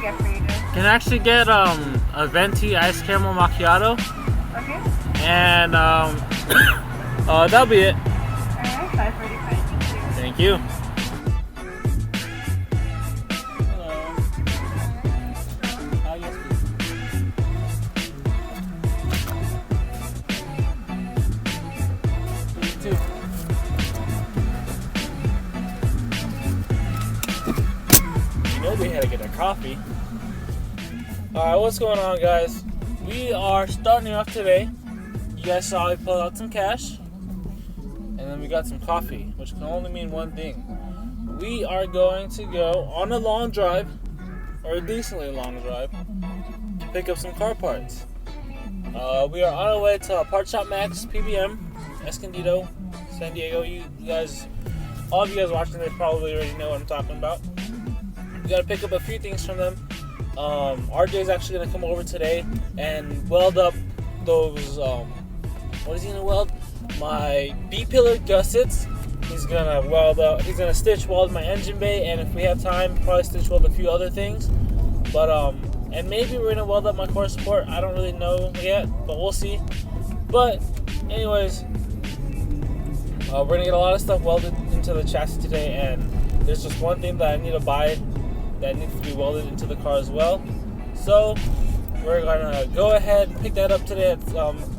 get for you guys? Can I actually get a venti iced caramel macchiato? Okay. And that'll be it. Alright, 5:45. Thank you. We had to get a coffee. Alright, what's going on, guys? We are starting off today. You guys saw I pulled out some cash, and then we got some coffee, which can only mean one thing. We are going to go on a long drive, or a decently long drive, to pick up some car parts. We are on our way to Part Shop Max, PBM, Escondido, San Diego. You guys, all of you guys watching, they probably already know what I'm talking about. We gotta pick up a few things from them. RJ is actually gonna come over today and weld up those. What is he gonna weld? My B-pillar gussets. He's gonna weld up. He's gonna stitch weld my engine bay, and if we have time, probably stitch weld a few other things. But and maybe we're gonna weld up my core support. I don't really know yet, but we'll see. But anyways, we're gonna get a lot of stuff welded into the chassis today, and there's just one thing that I need to buy that needs to be welded into the car as well. So we're gonna go ahead and pick that up today at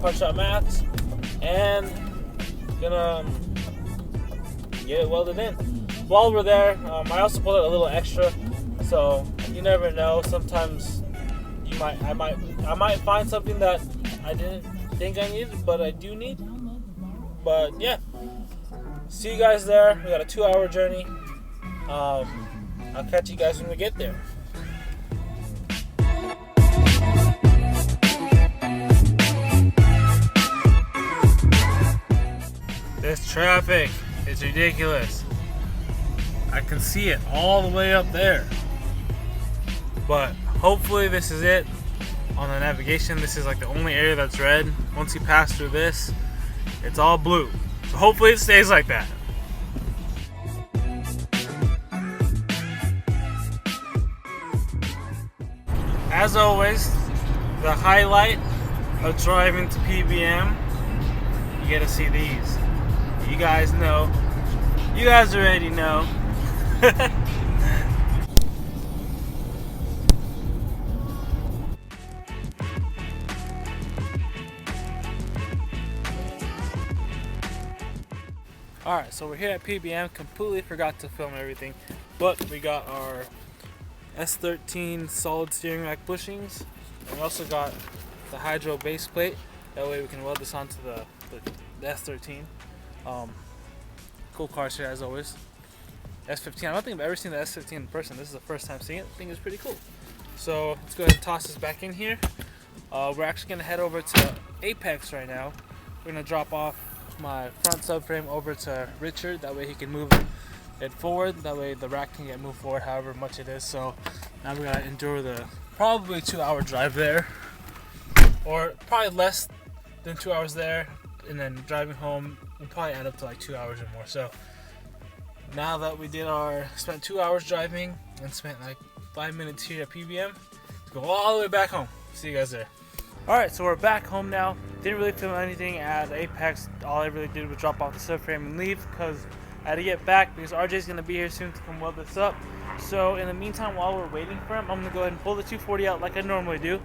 Part Shop Max, and gonna get it welded in. While we're there, I also pulled out a little extra, so you never know. Sometimes I might find something that I didn't think I needed, but I do need. But yeah, see you guys there. We got a 2-hour journey. I'll catch you guys when we get there. This traffic is ridiculous. I can see it all the way up there. But hopefully this is it on the navigation. This is like the only area that's red. Once you pass through this, it's all blue. So hopefully it stays like that. As always, the highlight of driving to PBM, you get to see these. You guys know. You guys already know. Alright, so we're here at PBM. Completely forgot to film everything, but we got our S13 solid steering rack bushings, and we also got the hydro base plate. That way we can weld this onto the S13. Cool cars here as always. S15, I don't think I've ever seen the S15 in person. This is the first time seeing it. I think it's pretty cool. So let's go ahead and toss this back in here. We're actually going to head over to Apex right now. We're going to drop off my front subframe over to Richard. That way he can move it forward. That way the rack can get moved forward however much it is. So now we're going to endure the probably 2-hour drive there. Or probably less than 2 hours there. And then driving home will probably add up to like 2 hours or more. So now that we spent 2 hours driving and spent like 5 minutes here at PBM, let's go all the way back home. See you guys there. Alright, so we're back home now. Didn't really film anything at Apex. All I really did was drop off the subframe and leave because I had to get back because RJ's going to be here soon to come weld this up. So in the meantime, while we're waiting for him, I'm going to go ahead and pull the 240 out like I normally do,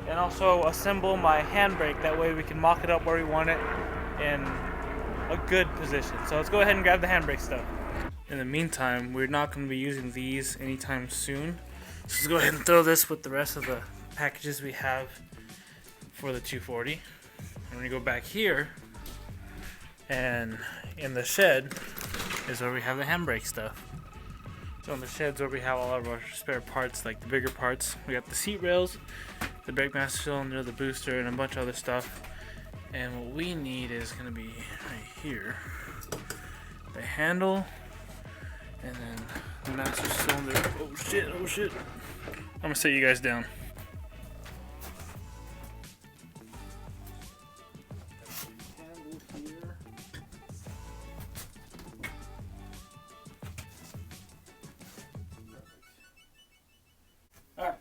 and also assemble my handbrake. That way we can mock it up where we want it in a good position. So let's go ahead and grab the handbrake stuff. In the meantime, we're not going to be using these anytime soon. So let's go ahead and throw this with the rest of the packages we have for the 240. I'm going to go back here, and in the shed is where we have the handbrake stuff. So in the shed's where we have all of our spare parts, like the bigger parts. We got the seat rails, the brake master cylinder, the booster, and a bunch of other stuff. And what we need is going to be right here. The handle, and then the master cylinder. Oh shit, oh shit. I'm going to set you guys down. Alright,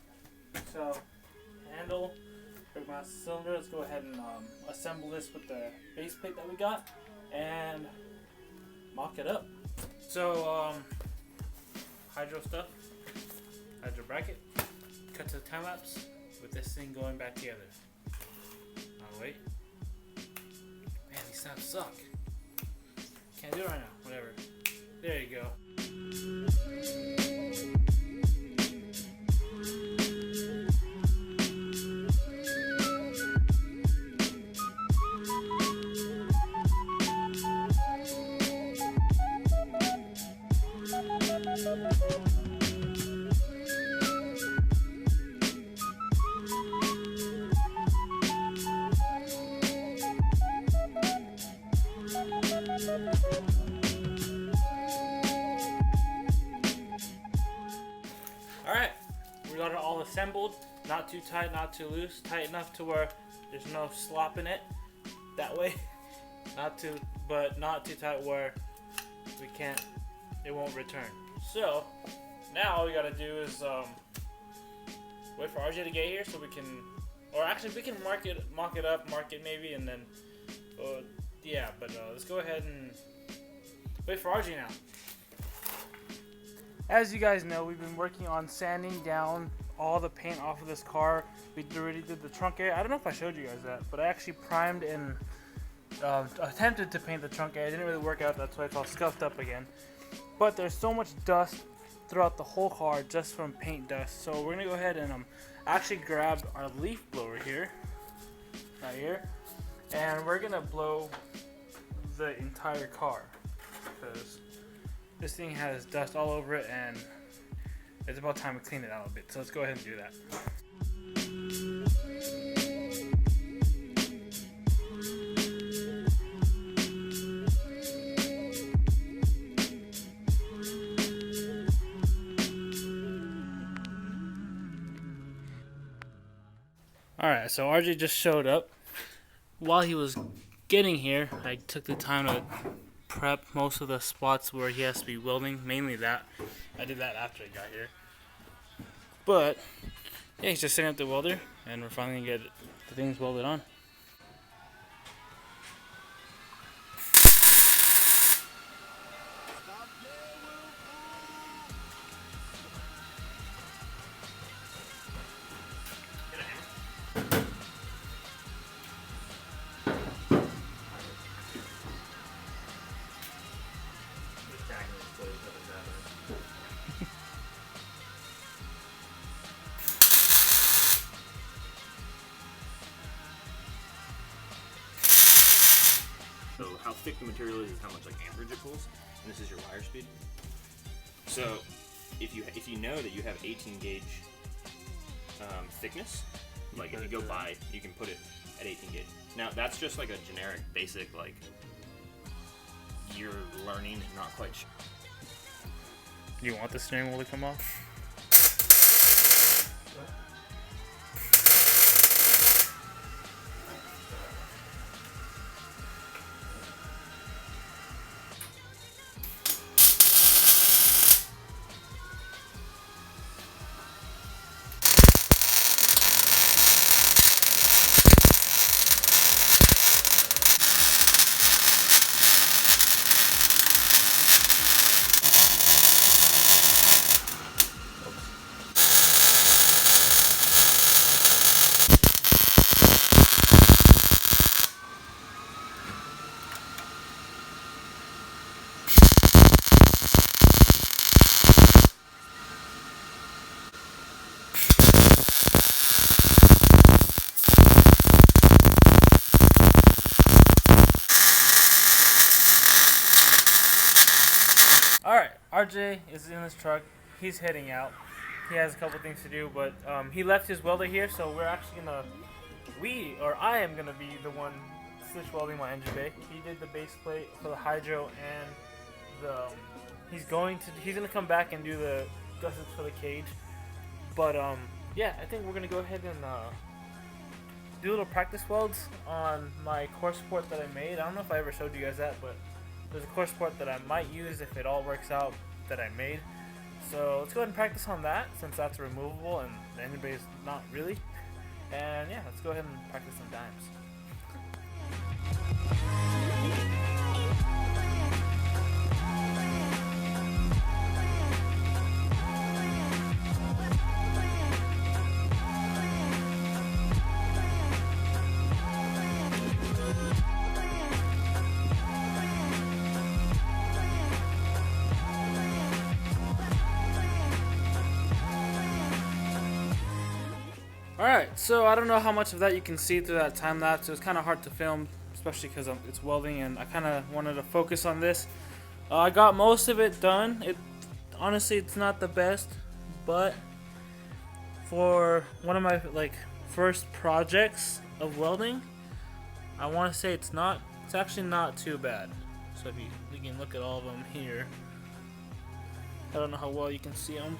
That's the cylinder. Let's go ahead and assemble this with the base plate that we got and mock it up. So hydro stuff, hydro bracket, cut to the time lapse with this thing going back together. Oh wait, man, these snaps suck. Can't do it right now. Whatever. There you go. Alright, we got it all assembled. Not too tight, not too loose. Tight enough to where there's no slop in it. That way. But not too tight where it won't return. So, now all we gotta do is wait for RJ to get here so we can, or actually we can mock it up, mark it maybe, and then, yeah, but let's go ahead and wait for RJ now. As you guys know, we've been working on sanding down all the paint off of this car. We already did the trunk area. I don't know if I showed you guys that, but I actually primed and attempted to paint the trunk area. It didn't really work out, that's why it's all scuffed up again. But there's so much dust throughout the whole car just from paint dust. So we're gonna go ahead and actually grab our leaf blower here, right here, and we're gonna blow the entire car because this thing has dust all over it and it's about time to clean it out a bit. So let's go ahead and do that. Alright, so RJ just showed up. While he was getting here, I took the time to prep most of the spots where he has to be welding, mainly that. I did that after he got here. But, yeah, he's just setting up the welder, and we're finally going to get the things welded on. So how thick the material is how much like amperage it pulls, and this is your wire speed. So if you know that you have 18 gauge thickness, like if you go by, you can put it at 18 gauge. Now that's just like a generic basic, like you're learning and not quite sure. You want the steering wheel to come off? Alright, RJ is in his truck. He's heading out. He has a couple things to do, but he left his welder here, so we're actually I am gonna be the one switch welding my engine bay. He did the base plate for the hydro and he's gonna come back and do the gussets for the cage. But yeah, I think we're gonna go ahead and do little practice welds on my core support that I made. I don't know if I ever showed you guys that, but there's a core support that I might use if it all works out that I made. So let's go ahead and practice on that since that's removable and the engine bay is not really. And yeah, let's go ahead and practice some dimes. Alright, so I don't know how much of that you can see through that time lapse. It was kind of hard to film, especially because it's welding, and I kind of wanted to focus on this. I got most of it done. Honestly, it's not the best, but for one of my first projects of welding, I want to say it's actually not too bad. So if we can look at all of them here. I don't know how well you can see them.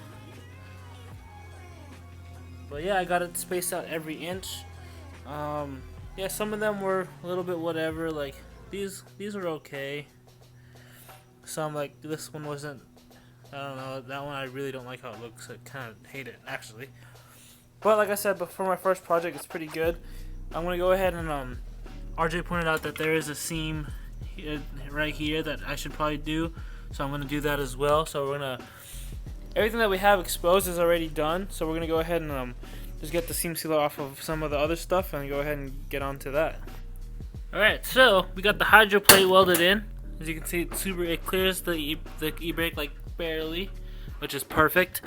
But yeah, I got it spaced out every inch. Yeah, some of them were a little bit whatever. Like these were okay. Some like this one wasn't. I don't know. That one I really don't like how it looks. I kind of hate it actually. But like I said, but for my first project, it's pretty good. I'm gonna go ahead and RJ pointed out that there is a seam here, right here that I should probably do. So I'm gonna do that as well. So we're gonna. Everything that we have exposed is already done, so we're going to go ahead and just get the seam sealer off of some of the other stuff and go ahead and get onto that. Alright, so we got the hydro plate welded in. As you can see, it clears the e-brake like barely, which is perfect.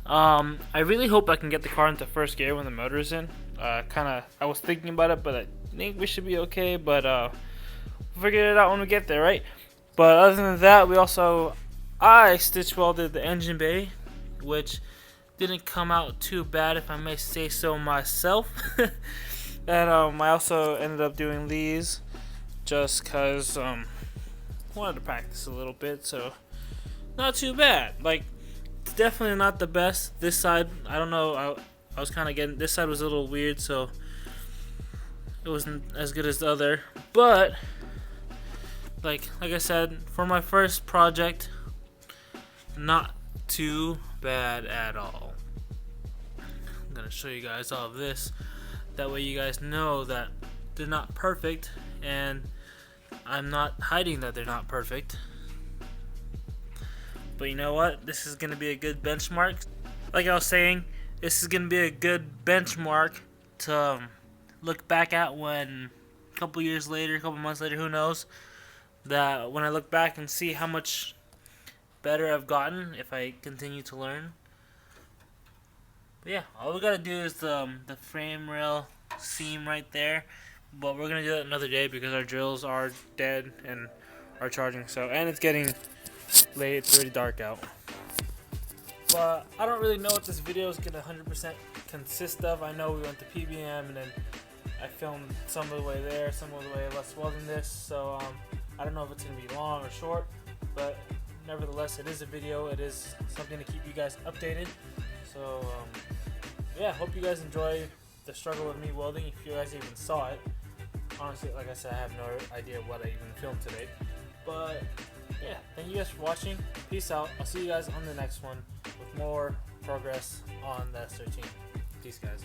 I really hope I can get the car into first gear when the motor is in. I was thinking about it, but I think we should be okay, but we'll figure it out when we get there, right? But other than that, I stitch welded the engine bay, which didn't come out too bad, if I may say so myself. And I also ended up doing these just because wanted to practice a little bit, so not too bad. Like, it's definitely not the best. This side, I don't know, I was kind of getting, this side was a little weird, so it wasn't as good as the other. But like I said, for my first project, not too bad at all. I'm gonna show you guys all of this, that way you guys know that they're not perfect, and I'm not hiding that they're not perfect. But you know what, this is gonna be a good benchmark. Like I was saying, this is gonna be a good benchmark to look back at when a couple years later, a couple months later, who knows, that when I look back and see how much better I've gotten if I continue to learn. But yeah, all we gotta do is the frame rail seam right there, but we're gonna do that another day because our drills are dead and are charging. So, and it's getting late, it's really dark out. But I don't really know what this video is gonna 100% consist of. I know we went to PBM and then I filmed some of the way there, some of the way less welding this. So I don't know if it's gonna be long or short, but nevertheless, it is a video. It is something to keep you guys updated. So, yeah, hope you guys enjoy the struggle of me welding, if you guys even saw it. Honestly, like I said, I have no idea what I even filmed today. But, yeah, thank you guys for watching. Peace out. I'll see you guys on the next one with more progress on the S13. Peace, guys.